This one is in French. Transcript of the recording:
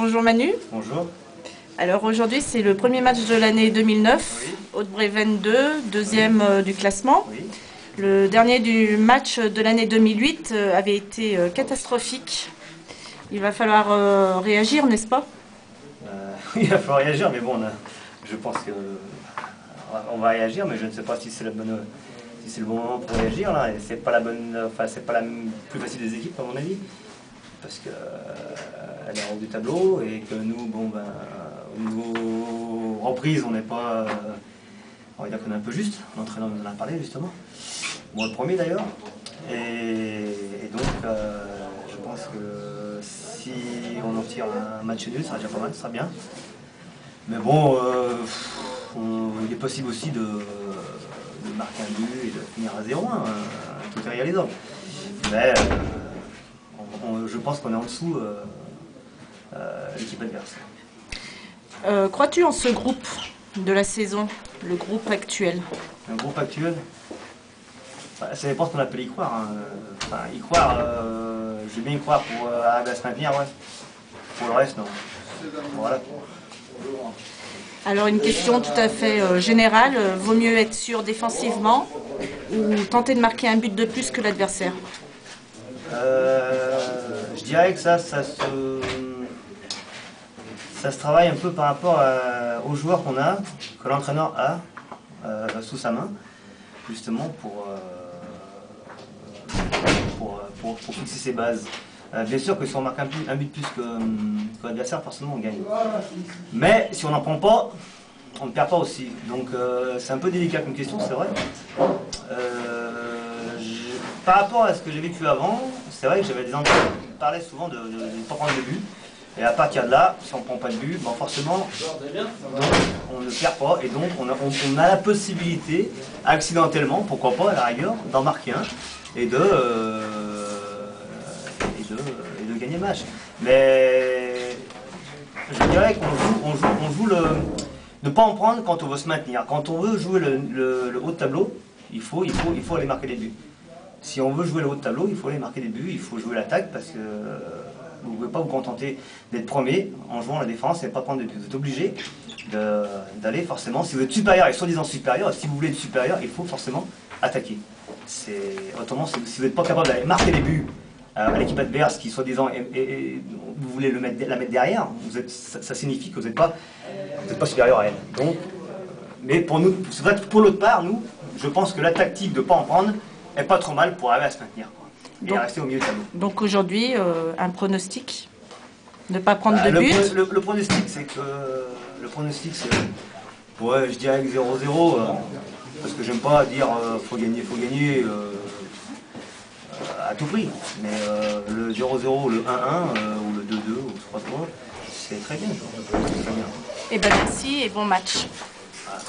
Bonjour Manu. Bonjour. Alors aujourd'hui c'est le premier match de l'année 2009, Oui. Haute-Brévenne 2, deuxième du classement. Oui. Le dernier du match de l'année 2008 avait été catastrophique. Il va falloir réagir, n'est-ce pas? Oui, il va falloir réagir, mais bon, je pense que on va réagir, mais je ne sais pas si c'est le bon moment pour réagir là. Et c'est pas la bonne, enfin c'est pas la plus facile des équipes à mon avis, parce que elle est en haut du tableau et que nous, bon ben, au niveau reprise, on n'est pas, on va dire qu'on est un peu juste. L'entraîneur nous en a parlé justement. Moi le premier d'ailleurs. Et donc, je pense que si on en tire un match nul, ça sera déjà pas mal, ça sera bien. Mais bon, il est possible aussi de marquer un but et de finir à 0-1, tout est réalisable. Mais je pense qu'on est en dessous l'équipe adverse. Crois-tu en ce groupe de la saison, le groupe actuel? Un groupe actuel, ça dépend ce qu'on appelle y croire. Hein. Enfin, y croire, je vais bien y croire pour arriver à se maintenir, ouais. Pour le reste, non. Voilà. Alors une question tout à fait générale, vaut mieux être sûr défensivement ou tenter de marquer un but de plus que l'adversaire? Je dirais que ça se travaille un peu par rapport aux joueurs qu'on a, que l'entraîneur a sous sa main, justement pour fixer ses bases. Bien sûr que si on marque un but plus que l'adversaire, forcément on gagne. Mais si on n'en prend pas, on ne perd pas aussi. Donc c'est un peu délicat comme question, c'est vrai. Par rapport à ce que j'ai vécu avant, c'est vrai que j'avais des entraîneurs qui parlaient souvent de ne pas prendre de but. Et à partir de là, si on ne prend pas de but, bon forcément, donc, on ne perd pas. Et donc on a la possibilité, accidentellement, pourquoi pas à la rigueur, d'en marquer un et de gagner le match. Mais je dirais qu'on joue ne pas en prendre quand on veut se maintenir. Quand on veut jouer le haut de tableau, il faut aller marquer des buts. Si on veut jouer le haut de tableau, il faut aller marquer des buts, il faut jouer l'attaque parce que vous ne pouvez pas vous contenter d'être premier en jouant la défense et pas prendre de buts. Vous êtes obligé d'aller forcément, si vous êtes supérieur et soi-disant supérieur, si vous voulez être supérieur, il faut forcément attaquer. Autrement, si vous n'êtes pas capable d'aller marquer des buts à l'équipe adverse qui soi-disant vous voulez la mettre derrière, ça signifie que vous n'êtes pas supérieur à elle. Donc, mais pour nous, c'est vrai que pour l'autre part, nous, je pense que la tactique de ne pas en prendre n'est pas trop mal pour arriver à se maintenir. Et à rester au milieu du tableau. Donc aujourd'hui, un pronostic? Ne pas prendre de but? Le pronostic, c'est que... Ouais, je dirais que 0-0, parce que j'aime pas dire faut gagner à tout prix. Mais le 0-0, le 1-1, ou le 2-2, ou le 3-3, c'est très bien. Eh bien merci et bon match. Voilà.